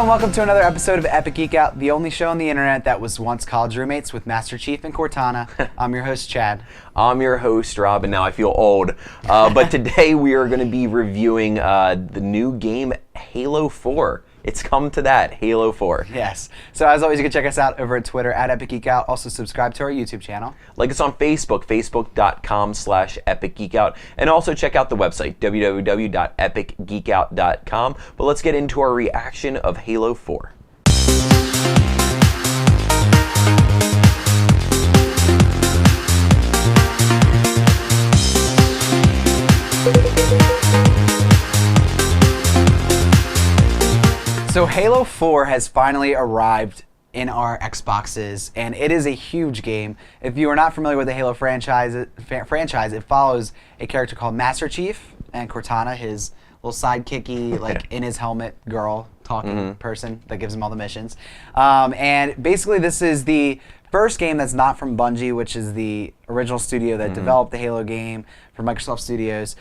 and welcome to another episode of Epic Geek Out, the only show on the internet that was once college roommates with Master Chief and Cortana. I'm your host, Chad. I'm your host, Rob, and now I feel old. But today we are going to be reviewing the new game, Halo 4. It's come to that, Halo 4. Yes. So as always, you can check us out over at Twitter at Epic Geek Out. Also subscribe to our YouTube channel. Like us on Facebook, facebook.com/epicgeekout. And also check out the website, www.epicgeekout.com. But let's get into our reaction of Halo 4. So Halo 4 has finally arrived in our Xboxes, and it is a huge game. If you are not familiar with the Halo franchise, it follows a character called Master Chief and Cortana, his little sidekicky, like in his helmet girl talking person that gives him all the missions. And basically this is the first game that's not from Bungie, which is the original studio that developed the Halo game for Microsoft Studios.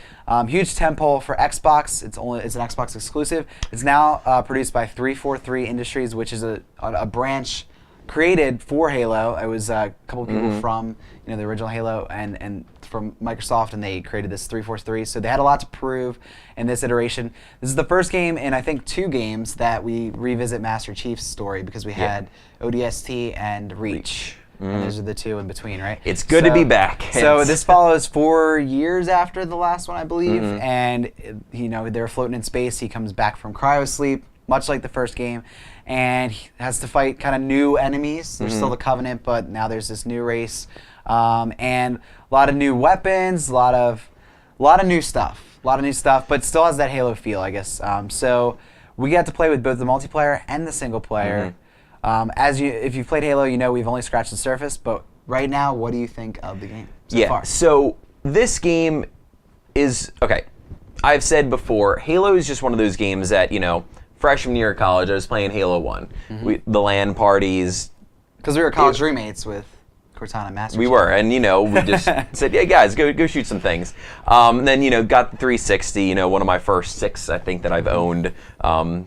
Huge tentpole for Xbox. It's an Xbox exclusive. It's now produced by 343 Industries, which is a branch created for Halo. It was a couple of people from the original Halo and from Microsoft, and they created this 343. So they had a lot to prove in this iteration. This is the first game in I think 2 games that we revisit Master Chief's story, because we had ODST and Reach. And those are the 2 in between, right? It's good to be back. So this follows 4 years after the last one, I believe, and they're floating in space. He comes back from cryosleep, much like the first game, and he has to fight kind of new enemies. There's still the Covenant, but now there's this new race, and a lot of new weapons, a lot of new stuff, but still has that Halo feel, I guess. So we got to play with both the multiplayer and the single player. If you've played Halo, you know we've only scratched the surface, but right now, what do you think of the game so far? So this game is, okay, I've said before, Halo is just one of those games that, freshman year of college, I was playing Halo 1. The LAN parties. Because we were college roommates with Cortana and Master Chief. We were, and we just said, "Yeah, guys, go shoot some things." And then got the 360. One of my first 6, I think, that I've owned.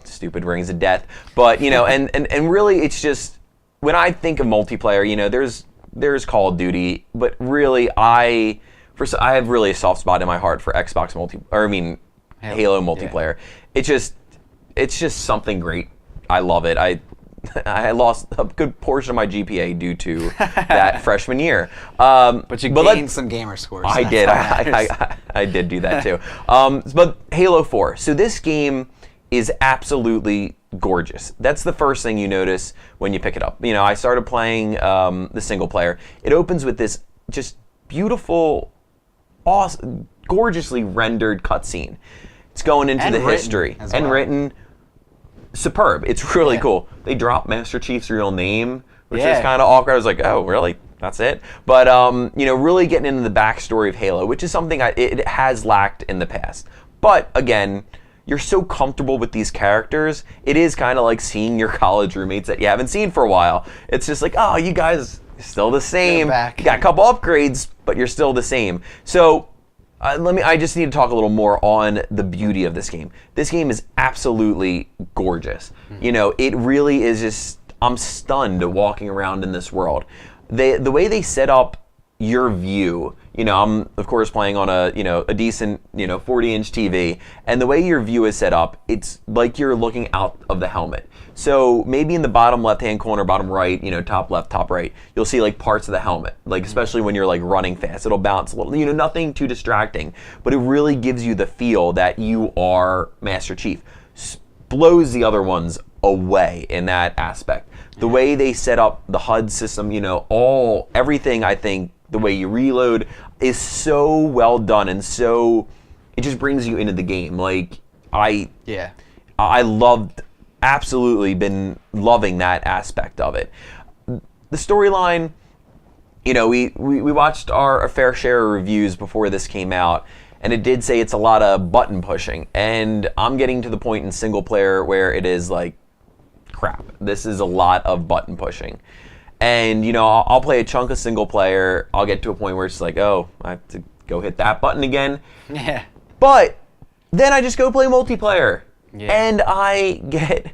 Stupid Rings of Death, but and really, it's just when I think of multiplayer, there's Call of Duty, but really, I have really a soft spot in my heart for Xbox Halo multiplayer. Yeah. It's just something great. I love it. I lost a good portion of my GPA due to that freshman year. But you gained some gamer scores. I did. I did do that too. But Halo 4. So this game is absolutely gorgeous. That's the first thing you notice when you pick it up. I started playing the single player. It opens with this just beautiful, awesome, gorgeously rendered cutscene. It's going into the history and written. Superb. It's really cool. They dropped Master Chief's real name, which is kind of awkward. I was like, oh, really? That's it? But, really getting into the backstory of Halo, which is something it has lacked in the past. But, again, you're so comfortable with these characters, it is kind of like seeing your college roommates that you haven't seen for a while. It's just like, oh, you guys are still the same. You got a couple upgrades, but you're still the same. So, I just need to talk a little more on the beauty of this game. This game is absolutely gorgeous. It really is just, I'm stunned walking around in this world. The way they set up your view, I'm of course playing on a decent 40-inch TV, and the way your view is set up, it's like you're looking out of the helmet. So maybe in the bottom left-hand corner, bottom right, top left, top right, you'll see like parts of the helmet, like especially when you're like running fast, it'll bounce a little, nothing too distracting, but it really gives you the feel that you are Master Chief. Blows the other ones away in that aspect. The way they set up the HUD system, everything, I think, the way you reload is so well done, and so it just brings you into the game. Like I absolutely been loving that aspect of it. The storyline, we watched our fair share of reviews before this came out, and it did say it's a lot of button pushing, and I'm getting to the point in single player where it is like, crap, this is a lot of button pushing. And, I'll play a chunk of single player, I'll get to a point where it's like, oh, I have to go hit that button again. Yeah. But then I just go play multiplayer. Yeah. And I get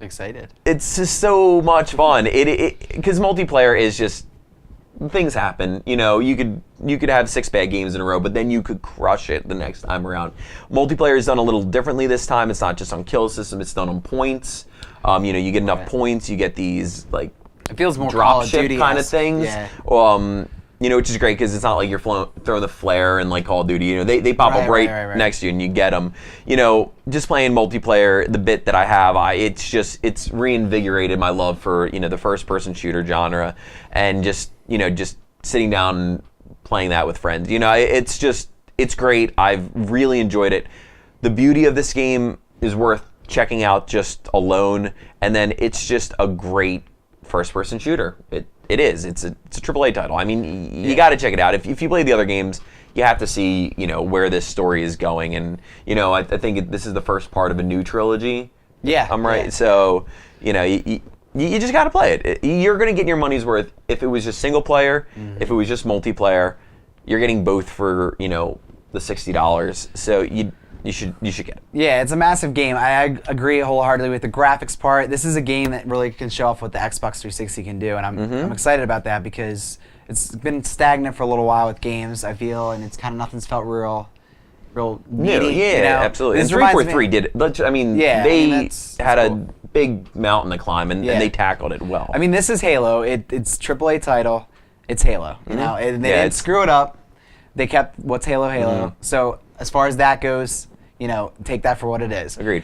Excited. It's just so much fun. Because multiplayer is just, things happen. You know, you could have 6 bad games in a row, but then you could crush it the next time around. Multiplayer is done a little differently this time. It's not just on kill system. It's done on points. You know, you get enough points. You get these like It feels more Call drop of ship Duty kind of things. Yeah. You know, which is great because it's not like you're throwing the flare and like Call of Duty. You know, they pop up right next to you and you get them. You know, just playing multiplayer, the bit that I have, it's reinvigorated my love for, you know, the first-person shooter genre, and just sitting down and playing that with friends. You know, it's great. I've really enjoyed it. The beauty of this game is worth checking out just alone, and then it's just a great first-person shooter. It is. It's a AAA title. I mean, you got to check it out. If you play the other games, you have to see, you know, where this story is going. And, you know, I think this is the first part of a new trilogy. Yeah. I'm right. Yeah. So, you know, you just got to play it. You're going to get your money's worth. If it was just single player, if it was just multiplayer, you're getting both for, you know, the $60. So you should get it. Yeah, it's a massive game. I agree wholeheartedly with the graphics part. This is a game that really can show off what the Xbox 360 can do, and I'm excited about that because it's been stagnant for a little while with games, I feel, and it's kind of nothing's felt real meaty. Yeah, you know? absolutely. And This reminds 343 me- did it. I mean, Yeah, they had a cool. big mountain to climb, and they tackled it well. I mean, this is Halo. It's AAA title. It's Halo. You know, and they didn't screw it up. They kept what's Halo. So as far as that goes, you know, take that for what it is. Agreed.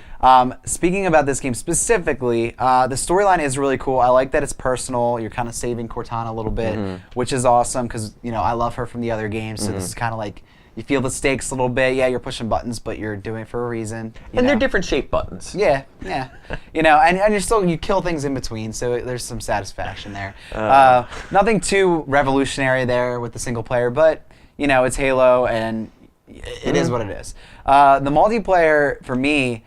Speaking about this game specifically, the storyline is really cool. I like that it's personal. You're kind of saving Cortana a little bit, which is awesome because, you know, I love her from the other games. So this is kind of like, you feel the stakes a little bit. Yeah, you're pushing buttons, but you're doing it for a reason. And they're different shaped buttons. Yeah. You know, and you kill things in between, so there's some satisfaction there. Nothing too revolutionary there with the single player, but, you know, it's Halo, and it is what it is. The multiplayer, for me,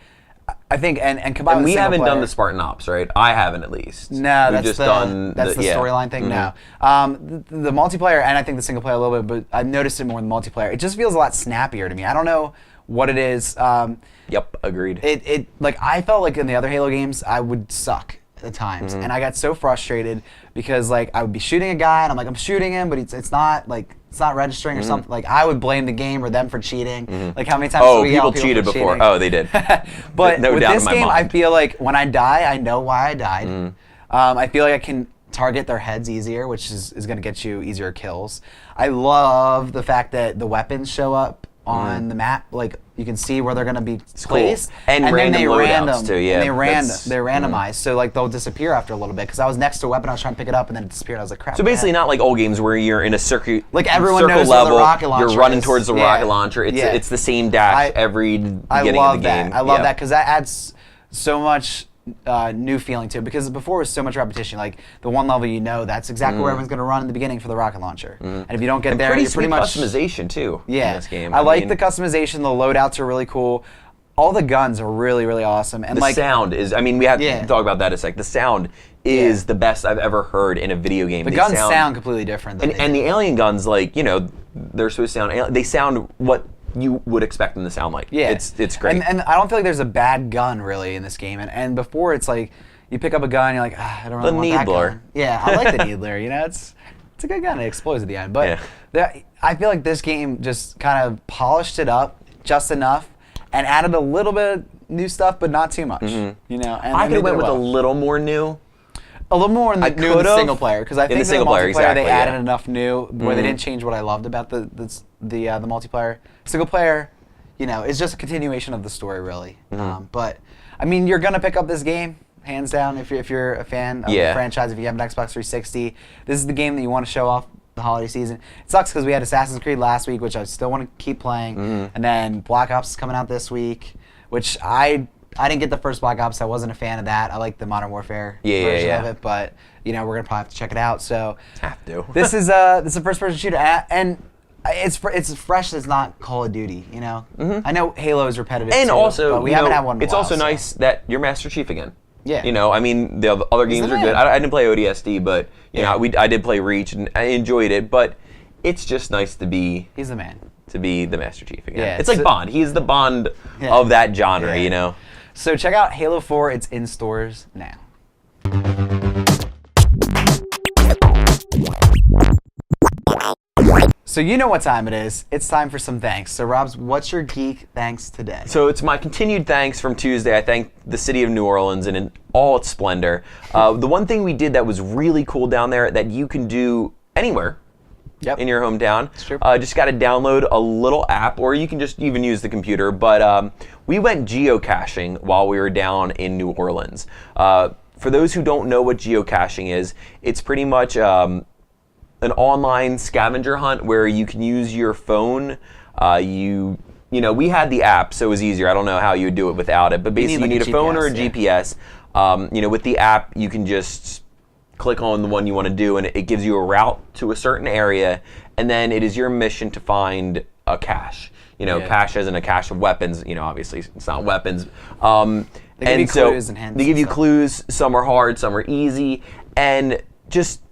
I think, and combined And with we single haven't player, done the Spartan Ops, right? I haven't, at least. No, We've that's just the done storyline thing. No, the multiplayer, and I think the single player a little bit, but I've noticed it more in the multiplayer. It just feels a lot snappier to me. I don't know what it is. Yep, agreed. It like, I felt like in the other Halo games I would suck at times, and I got so frustrated because like I would be shooting a guy and I'm like, I'm shooting him, but it's not registering or something. Like, I would blame the game or them for cheating. Like, how many times do we yell people cheated for before. cheating? Oh, they did. But No with doubt this in my game, mind. I feel like when I die, I know why I died. I feel like I can target their heads easier, which is going to get you easier kills. I love the fact that the weapons show up on the map. Like, you can see where they're going to be placed. Cool. And random then they loadouts too, yeah. And they're randomized, so like they'll disappear after a little bit. Because I was next to a weapon, I was trying to pick it up, and then it disappeared. I was like, crap. So basically, not like old games where you're in a circuit, like everyone circle knows where level, the rocket launcher you're running is. towards the rocket launcher. It's the same dash every beginning of the game. I love that because that adds so much new feeling to it, because before it was so much repetition. Like, the one level, you know, that's exactly where everyone's going to run in the beginning for the rocket launcher. And if you don't get there, you're pretty much customization too. Yeah, in this game. I like the customization. The loadouts are really cool. All the guns are really, really awesome. And the like, sound is. I mean, we have to talk about that in a sec. The sound is the best I've ever heard in a video game. The guns sound completely different. And the alien guns, like, you know, they're supposed to sound. They sound what you would expect them to sound like. Yeah, it's great. And I don't feel like there's a bad gun really in this game. And before, it's like you pick up a gun, you're like, I don't really want that gun. Yeah, I like the Needler. You know, it's a good gun. It explodes at the end. But I feel like this game just kind of polished it up just enough and added a little bit of new stuff, but not too much. You know, and I could have went with a little more new. A little more in the single player, because I think in the multiplayer they added enough new where they didn't change what I loved about the multiplayer. Single player, you know, is just a continuation of the story, really. But I mean, you're gonna pick up this game hands down if you're a fan of the franchise. If you have an Xbox 360, this is the game that you want to show off the holiday season. It sucks because we had Assassin's Creed last week, which I still want to keep playing, and then Black Ops is coming out this week, which I didn't get the first Black Ops. I wasn't a fan of that. I like the Modern Warfare version of it, but you know, we're gonna probably have to check it out. So this is a first-person shooter, and it's fresh. It's not Call of Duty. You know, I know Halo is repetitive, and too, also but we haven't had one. In a it's while, also nice that you're Master Chief again. Yeah. You know, I mean, the other games are good. I didn't play ODST, but you know, I did play Reach, and I enjoyed it. But it's just nice to be. He's the man. To be the Master Chief again. Yeah, it's like Bond. He's the Bond of that genre. You know. So check out Halo 4. It's in stores now. So you know what time it is. It's time for some thanks. So Robs, what's your geek thanks today? So it's my continued thanks from Tuesday. I thank the city of New Orleans in all its splendor. The one thing we did that was really cool down there that you can do anywhere in your hometown. It's true. Just got to download a little app, or you can just even use the computer. But we went geocaching while we were down in New Orleans. For those who don't know what geocaching is, it's pretty much an online scavenger hunt where you can use your phone. You know, we had the app, so it was easier. I don't know how you would do it without it, but basically you need a phone or a GPS. You know, with the app, you can just click on the one you want to do, and it gives you a route to a certain area, and then it is your mission to find a cache. You know, cache as in a cache of weapons. You know, obviously it's not weapons. They give you clues and hints. They give you clues. Some are hard, some are easy, and just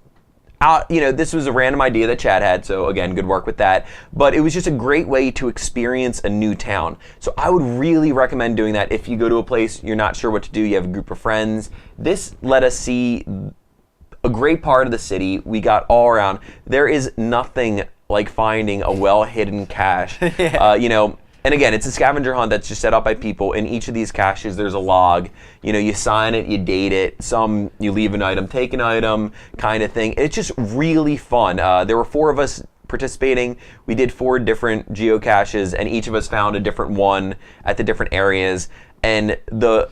you know, this was a random idea that Chad had, so again, good work with that. But it was just a great way to experience a new town. So I would really recommend doing that if you go to a place you're not sure what to do, you have a group of friends. This let us see a great part of the city. We got all around. There is nothing like finding a well-hidden cache. You know, and again, it's a scavenger hunt that's just set up by people. In each of these caches, there's a log. You know, you sign it, you date it. Some, you leave an item, take an item, kind of thing. It's just really fun. There were 4 of us participating. We did 4 different geocaches, and each of us found a different one at the different areas. And the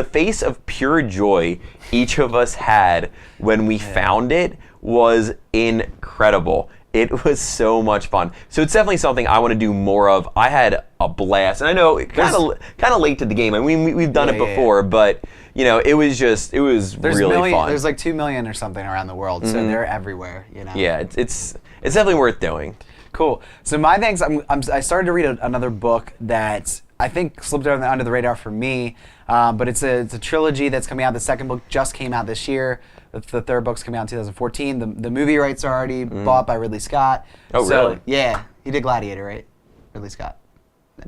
face of pure joy each of us had when we found it was incredible. It was so much fun. So it's definitely something I want to do more of. I had a blast, and I know kind of late to the game. I mean, we've done it before, but you know, it was really fun. There's like 2 million or something around the world, so they're everywhere. You know. Yeah, it's definitely worth doing. Cool. So my thanks. I started to read another book that I think slipped under the radar for me, but it's a trilogy that's coming out. The second book just came out this year. The third book's coming out in 2014. The movie rights are already bought by Ridley Scott. Oh, so, really? Yeah. He did Gladiator, right? Ridley Scott.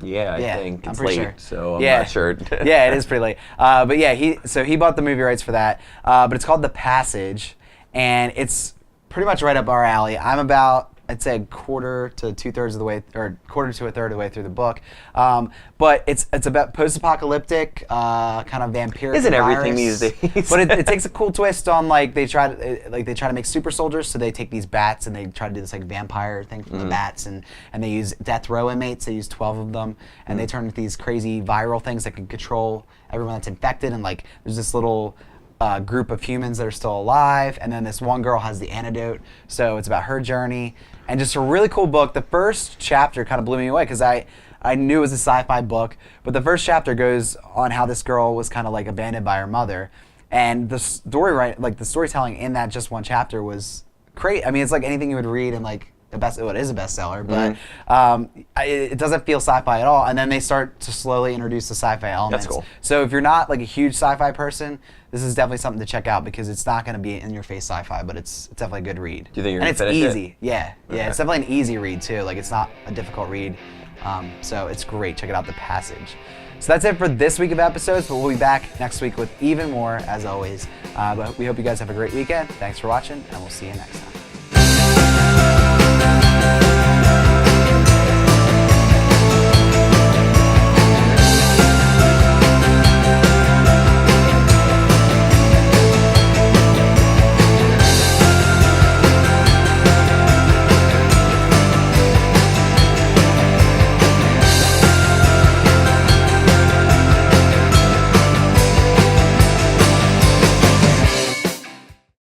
Yeah, I think I'm it's pretty late, sure. so I'm not sure. Yeah, it is pretty late. But yeah, he bought the movie rights for that. But it's called The Passage, and it's pretty much right up our alley. I'm about, I'd say, a quarter to a third of the way through the book. But it's about post-apocalyptic kind of vampiric Isn't virus. everything these days? But it takes a cool twist on they try to make super soldiers. So they take these bats and they try to do this like vampire thing from the bats, and they use death row inmates. They use 12 of them, and they turn into these crazy viral things that can control everyone that's infected. And like there's this little group of humans that are still alive, and then this one girl has the antidote. So it's about her journey, and just a really cool book. The first chapter kind of blew me away because I knew it was a sci-fi book, but the first chapter goes on how this girl was kind of like abandoned by her mother, and the storytelling in that just one chapter was great. I mean, it's like anything you would read in like it is a bestseller, but it doesn't feel sci-fi at all. And then they start to slowly introduce the sci-fi elements. That's cool. So if you're not like a huge sci-fi person, this is definitely something to check out because it's not going to be in-your-face sci-fi, but it's definitely a good read. Do you think you're going to finish it? And it's easy. Yeah. It's definitely an easy read too. Like it's not a difficult read. So it's great. Check it out, The Passage. So that's it for this week of episodes, but we'll be back next week with even more, as always. But we hope you guys have a great weekend. Thanks for watching, and we'll see you next time.